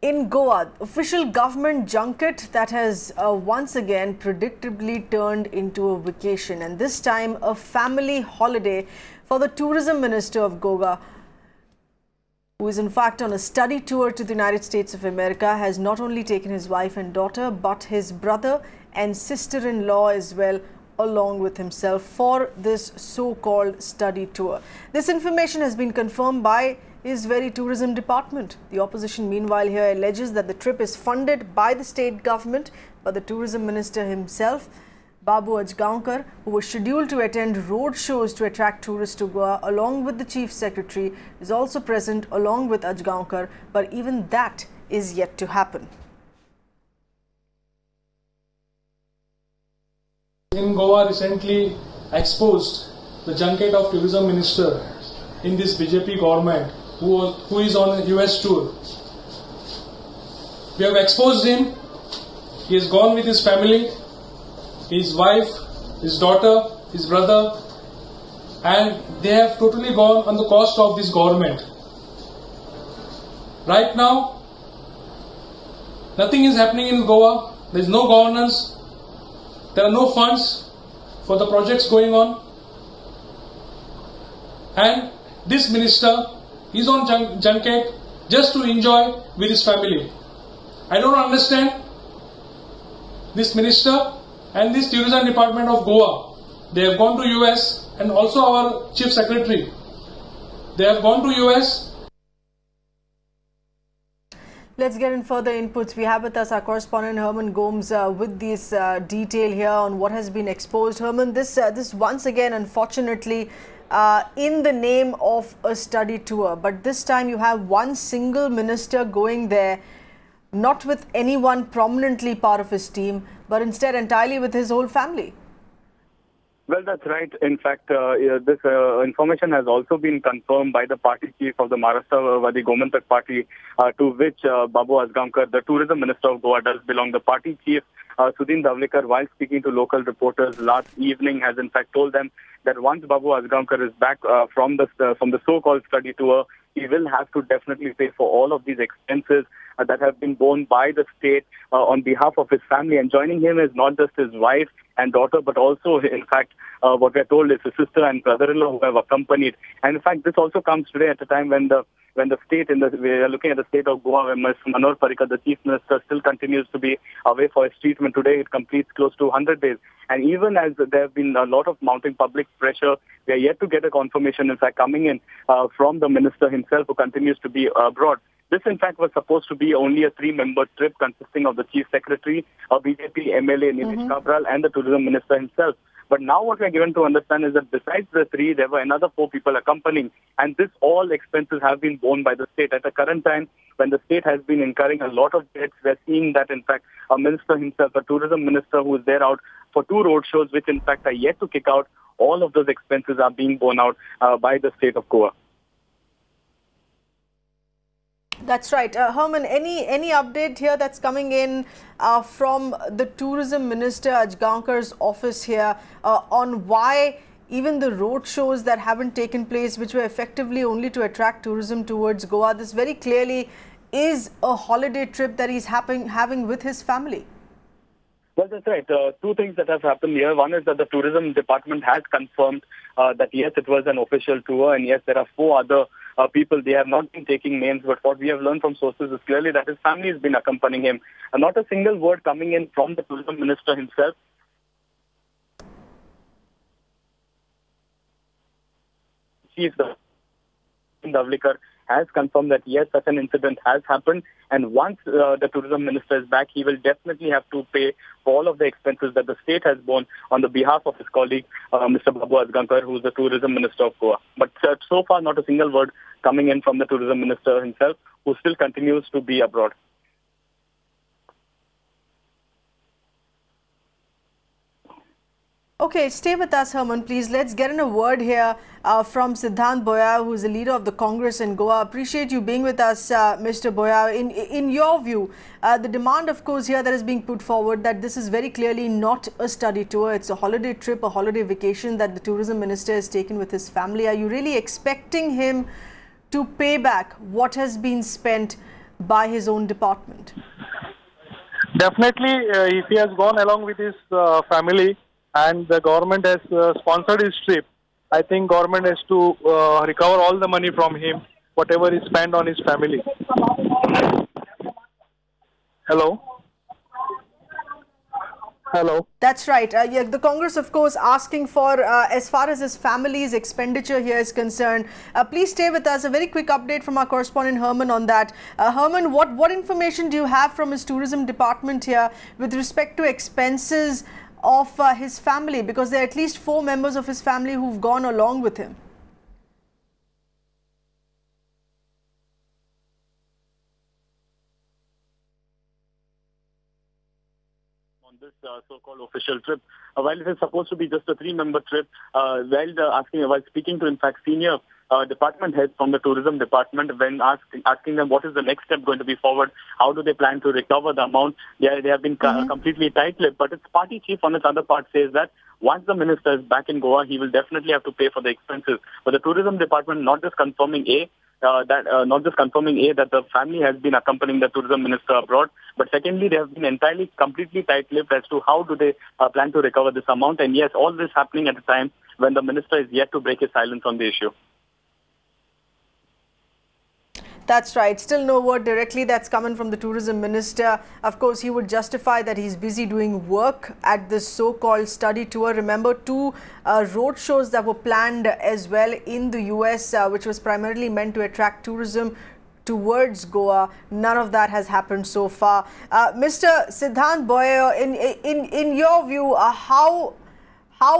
In Goa, official government junket that has once again predictably turned into a vacation, and this time a family holiday for the tourism minister of Goa, who is in fact on a study tour to the United States of America, has not only taken his wife and daughter but his brother and sister-in-law as well along with himself for this so-called study tour. This information has been confirmed by his very tourism department. The opposition meanwhile here alleges that the trip is funded by the state government, but the tourism minister himself, Babu Ajgaonkar, who was scheduled to attend road shows to attract tourists to Goa along with the chief secretary, is also present along with Ajgaonkar, but even that is yet to happen. In Goa recently exposed the junket of tourism minister in this BJP government who is on a US tour. We have exposed him. He has gone with his family, his wife, his daughter, his brother, and they have totally gone on the cost of this government. Right now, nothing is happening in Goa. There is no governance. There are no funds for the projects going on. And this minister is on junket just to enjoy with his family. I don't understand this minister and this tourism department of Goa. They have gone to US, and also our chief secretary. They have gone to US. Let's get in further inputs. We have with us our correspondent Herman Gomes with this detail here on what has been exposed. Herman, this once again, unfortunately, in the name of a study tour, but this time you have one single minister going there, not with anyone prominently part of his team, but instead entirely with his whole family. Well, that's right. In fact, this information has also been confirmed by the party chief of the Maharashtra Gomantak party, to which Babu Ajgaonkar, the tourism minister of Goa, does belong. The party chief, Sudhin Davlikar, while speaking to local reporters last evening, has in fact told them that once Babu Ajgaonkar is back from the so-called study tour, he will have to definitely pay for all of these expenses that have been borne by the state on behalf of his family. And joining him is not just his wife and daughter, but also, in fact, what we're told is his sister and brother-in-law who have accompanied. And in fact, this also comes today at a time when the state, we are looking at the state of Goa, where Mr. Manohar Parrikar, the chief minister, still continues to be away for his treatment. Today, it completes close to 100 days. And even as there have been a lot of mounting public pressure, we are yet to get a confirmation, in fact, coming in from the minister himself, who continues to be abroad. This, in fact, was supposed to be only a 3-member trip consisting of the chief secretary, a BJP MLA, Nilesh Kabral, and the tourism minister himself. But now what we are given to understand is that besides the 3, there were another 4 people accompanying. And this all expenses have been borne by the state. At the current time, when the state has been incurring a lot of debts, we are seeing that, in fact, a minister himself, a tourism minister who is there out for 2 road shows, which, in fact, are yet to kick out, all of those expenses are being borne out by the state of Goa. That's right. Herman, any update here that's coming in from the tourism minister Ajgaonkar's office here on why even the road shows that haven't taken place, which were effectively only to attract tourism towards Goa, this very clearly is a holiday trip that he's having with his family? Well, that's right. 2 things that have happened here. One is that the tourism department has confirmed that yes, it was an official tour, and yes, there are 4 other people. They have not been taking names, but what we have learned from sources is clearly that his family has been accompanying him. And not a single word coming in from the tourism minister himself. Chief Davlikar has confirmed that yes, such an incident has happened, and once the tourism minister is back, he will definitely have to pay for all of the expenses that the state has borne on the behalf of his colleague, Mr. Babu Ajgaonkar, who is the tourism minister of Goa. But so far, not a single word coming in from the tourism minister himself, who still continues to be abroad. Okay, stay with us, Herman, please. Let's get in a word here from Siddhant Boya, who is the leader of the Congress in Goa. Appreciate you being with us, Mr. Boya. In your view, the demand, of course, here that is being put forward that this is very clearly not a study tour. It's a holiday trip, a holiday vacation that the tourism minister has taken with his family. Are you really expecting him to pay back what has been spent by his own department? Definitely, if he has gone along with his family and the government has sponsored his trip, I think government has to recover all the money from him, whatever is spent on his family. Hello? Hello? That's right. Yeah, the Congress, of course, asking for, as far as his family's expenditure here is concerned. Please stay with us. A very quick update from our correspondent Herman on that. Herman, what information do you have from his tourism department here with respect to expenses of his family? Because there are at least 4 members of his family who've gone along with him. This so-called official trip. While it is supposed to be just a 3-member trip, while speaking to, in fact, senior department heads from the tourism department, when asking them what is the next step going to be forward, how do they plan to recover the amount, they have been completely tight-lipped. But its party chief on its other part says that once the minister is back in Goa, he will definitely have to pay for the expenses. But the tourism department not just confirming that the family has been accompanying the tourism minister abroad, but secondly, they have been completely tight-lipped as to how do they plan to recover this amount. And yes, all this happening at a time when the minister is yet to break his silence on the issue. That's right. Still no word directly that's coming from the tourism minister. Of course, he would justify that he's busy doing work at this so-called study tour. Remember, 2 road shows that were planned as well in the US, which was primarily meant to attract tourism towards Goa. None of that has happened so far. Mr. Siddhant Boyer, in your view, how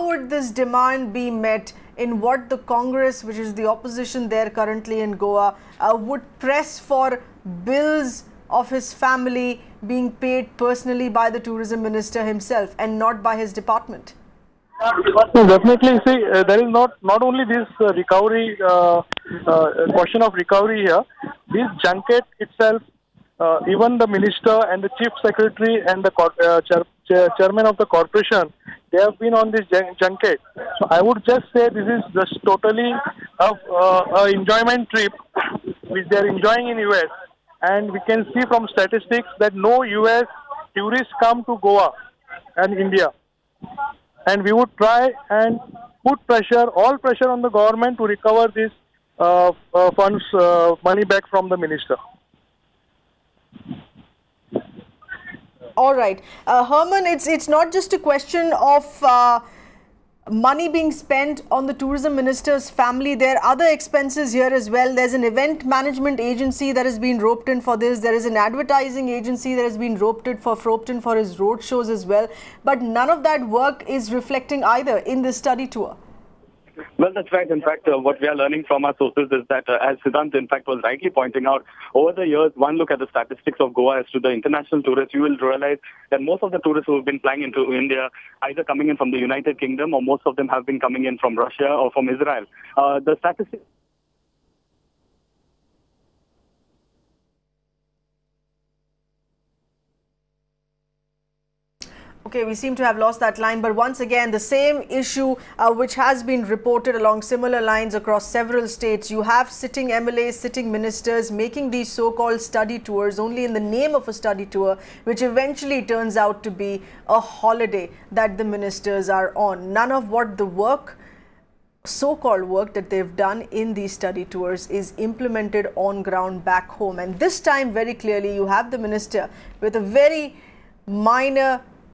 would this demand be met in what the Congress, which is the opposition there currently in Goa, would press for bills of his family being paid personally by the tourism minister himself and not by his department? No, definitely. See, there is not only this recovery, question of recovery here. This junket itself, even the minister and the chief secretary and the chairman of the corporation, they have been on this junket. So I would just say this is just totally a enjoyment trip which they are enjoying in US. And we can see from statistics that no US tourists come to Goa and India. And we would try and put all pressure on the government to recover this funds, money back from the minister. All right. Herman, it's not just a question of money being spent on the tourism minister's family. There are other expenses here as well. There's an event management agency that has been roped in for this. There is an advertising agency that has been roped in for his road shows as well. But none of that work is reflecting either in this study tour. Well, that's right. In fact, what we are learning from our sources is that, as Siddhant, in fact, was rightly pointing out, over the years, one look at the statistics of Goa as to the international tourists, you will realize that most of the tourists who have been flying into India, either coming in from the United Kingdom or most of them have been coming in from Russia or from Israel. The statistics... Okay, we seem to have lost that line, but once again, the same issue which has been reported along similar lines across several states. You have sitting MLAs, sitting ministers making these so-called study tours only in the name of a study tour, which eventually turns out to be a holiday that the ministers are on. None of what the work, so-called work that they've done in these study tours is implemented on ground back home. And this time, very clearly, you have the minister with a very minor